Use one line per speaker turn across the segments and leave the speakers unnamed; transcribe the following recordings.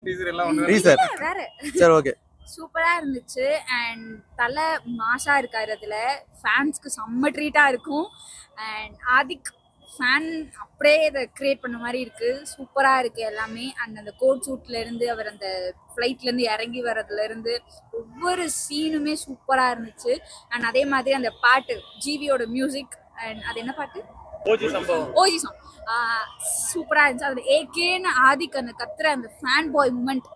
Teaser
வேற
சரி okay
சூப்பரா இருந்துச்சு. அண்ட் தலை மாசா இருக்காரு அதுல. ஃபேன்ஸ்க்கு செம்ம ட்ரீட்டா இருக்கும். அண்ட் ஆதிக் ஃபேன் அப்படியே இதை கிரியேட் பண்ண மாதிரி இருக்கு. சூப்பரா இருக்கு எல்லாமே. அண்ட் அந்த கோட் சூட்ல இருந்து அவர் அந்த ஃப்ளைட்ல இருந்து இறங்கி வர்றதுல இருந்து ஒவ்வொரு சீனுமே சூப்பரா இருந்துச்சு. அண்ட் அதே மாதிரி அந்த பாட்டு ஜிவியோட மியூசிக். அண்ட் அது என்ன பாட்டு? ஓஜி சாங் சூப்பரா இருந்துச்சு. அதுல ஏகேன்னு ஆதிக் அந்த கத்துற அந்த ஃபேன் பாய் மூமெண்ட்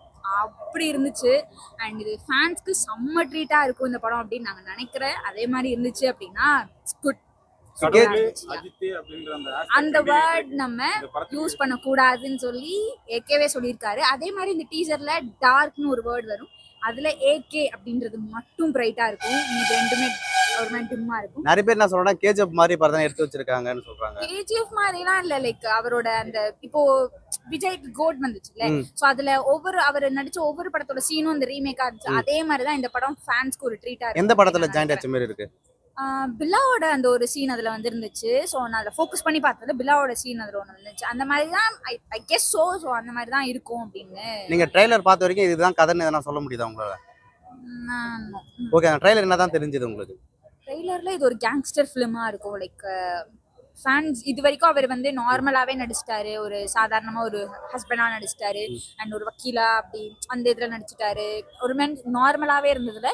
அப்படி இருந்துச்சு. அண்ட் இது ஃபேன்ஸ்க்கு செம்ம ட்ரீட்டா இருக்கும் இந்த படம் அப்படின்னு நாங்க நினைக்கிறேன். அதே மாதிரி இருந்துச்சு அப்படின்னா குட். அந்த வேர்ட் நம்ம யூஸ் பண்ண கூடாதுன்னு சொல்லி ஏகேவே சொல்லியிருக்காரு. அதே மாதிரி இந்த டீசர்ல டார்க்னு ஒரு வேர்ட் வரும். அதுல ஏகே அப்படின்றது மட்டும் பிரைட்டா இருக்கும். இது ரெண்டுமே ஒரு மாதிரி டிம்மா இருக்கும்.
நிறைய பேர் என்ன சொல்றாங்க கேஜிஎஃப் மாதிரி படம் எடுத்து வச்சிருக்காங்கன்னு சொல்றாங்க.
கேஜிஎஃப் மாதிரிலாம் இல்ல. லைக் அவரோட அந்த இப்போ விஜய்க்கு கோட் வந்துச்சுல்ல, சோ அதுல அவர் நடிச்ச ஒவ்வொரு படத்தோட சீனும் இந்த ரீமேக்கா இருந்துச்சு. அதே மாதிரிதான் இந்த படம் ஃபேன்ஸ்க்கு ஒரு ட்ரீட்டா இருக்கு.
எந்த படத்துல ஜாயிண்ட் ஆச்ச மாதிரி இருக்கு?
பில்லாவோட அந்த ஒரு சீன் அதுல வந்து இருந்துச்சு. ஸோ நான் அதை ஃபோக்கஸ் பண்ணி பார்த்தது பில்லாவோட சீன் அதுல ஒன்று இருந்துச்சு. அந்த மாதிரி தான் ஐ கெஸ் ஸோ அந்த மாதிரி தான் இருக்கும் அப்படின்னு.
நீங்க ட்ரைலர் பார்த்த வரைக்கும் இதுதான் கதைன்னு எதனா சொல்ல முடியுதா உங்களால? ஓகே, அந்த ட்ரைலர் என்னதான் தெரிஞ்சது உங்களுக்கு?
ட்ரெய்லர்ல இது ஒரு கேங்ஸ்டர் ஃபிலிமா இருக்கும். லைக் ஃபேன்ஸ் இது வரைக்கும் அவர் வந்து நார்மலாவே நடிச்சிட்டாரு. ஒரு சாதாரணமா ஒரு ஹஸ்பண்டா நடிச்சிட்டாரு. அண்ட் ஒரு வக்கீலா அப்படி அந்த இதுல நடிச்சிட்டாரு. ஒரு நார்மலாவே இருந்ததுல